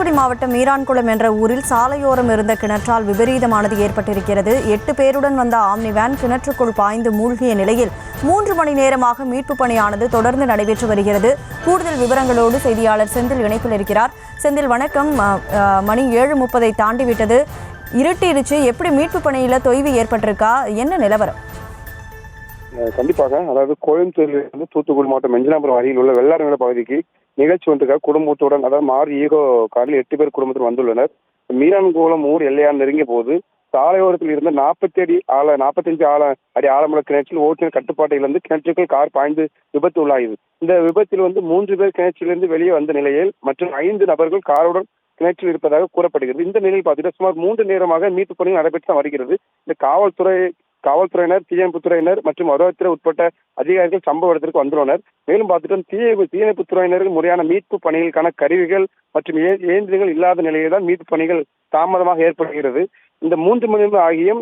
தூத்துக்குடி மாவட்டம் மீரான்குளம் என்ற ஊரில் சாலையோரம் இருந்த கிணற்றால் விபரீதமானது ஏற்பட்டிருக்கிறது. 8 பேருடன் வந்த ஆம்னி வேன் கிணற்றுக்குள் பாய்ந்து மூழ்கிய நிலையில் 3 மணி நேரமாக மீட்பு பணியானது தொடர்ந்து நடைபெற்று வருகிறது. கூடுதல் விவரங்களோடு செய்தியாளர் செந்தில் இணைப்பில் இருக்கிறார். செந்தில், வணக்கம். மணி 7:30 தாண்டிவிட்டது, இருட்டிருச்சு. எப்படி மீட்பு பணியில தொய்வு ஏற்பட்டிருக்கா? என்ன நிலவரம்? கண்டிப்பாக, அதாவது கோயம்புத்தூரிலிருந்து தூத்துக்குடி மாவட்டம் மெஞ்சினாபுரம் அருகில் உள்ள வெள்ளாரநில பகுதிக்கு நிகழ்ச்சி ஒன்றுக்காக குடும்பத்துடன், அதாவது மாறு ஈகோ காரில் 8 பேர் குடும்பத்தில் வந்துள்ளனர். மீரான்குளம் ஊர் எல்லையார் நெருங்கிய போது சாலையோரத்தில் இருந்த 45 அடி ஆழமுள்ள கிணற்றில் ஓட்டுநர் கட்டுப்பாட்டை இழந்து கிணற்றுக்குள் கார் பாய்ந்து விபத்து உள்ளாயுது. இந்த விபத்தில் 3 பேர் கிணற்றிலிருந்து வெளியே வந்த நிலையில் மற்றும் 5 நபர்கள் காருடன் கிணற்றில் இருப்பதாக கூறப்படுகிறது. இந்த நிலையில் பார்த்துட்டு சுமார் 3 நேரமாக மீட்பு பணிகள் நடைபெற்று வருகிறது. இந்த காவல்துறையினர், தீயணைப்புத்துறையினர் மற்றும் வருவாய்த்துறை உட்பட்ட அதிகாரிகள் சம்பவ இடத்திற்கு வந்துள்ளனர். மேலும் பார்த்துட்டு தீயணைப்புத்துறையினருக்கு முறையான மீட்பு பணிகளுக்கான கருவிகள் மற்றும் இயந்திரங்கள் இல்லாத நிலையில் தான் மீட்பு பணிகள் தாமதமாக ஏற்படுகிறது. இந்த 3 மணி நேரம் ஆகியும்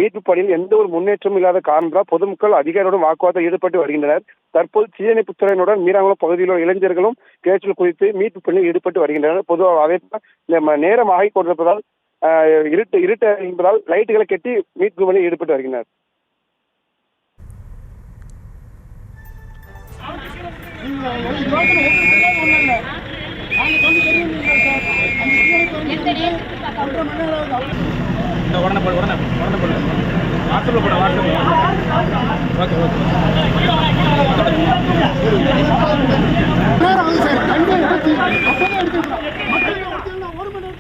மீட்பு பணியில் எந்த ஒரு முன்னேற்றமும் இல்லாத காரணத்தால் பொதுமக்கள் அதிகாரியுடன் வாக்குவாதத்தில் ஈடுபட்டு வருகின்றனர். தற்போது தீயணைப்புத்துறையினுடன் மீரான்குளம் பகுதியில் உள்ள இளைஞர்களும் கிணற்றில் குறித்து மீட்பு பணியில் ஈடுபட்டு வருகின்றனர். பொதுவாக அதே இந்த நேரம் ஆகி கொண்டிருப்பதால் இருட்டு என்பதால் லைட்டுகளை கட்டி மீட்பு பணியில் ஈடுபட்டு வருகின்றனர்.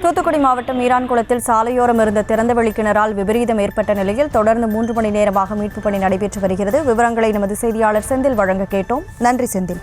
தூத்துக்குடி மாவட்டம் மீரான்குளத்தில் சாலையோரம் இருந்த திறந்தவெளி கிணறால் விபரீதம் ஏற்பட்ட நிலையில் தொடர்ந்து 3 மணி நேரமாக மீட்பு பணி நடைபெற்று வருகிறது. விவரங்களை நமது செய்தியாளர் செந்தில் வழங்க கேட்டோம். நன்றி செந்தில்.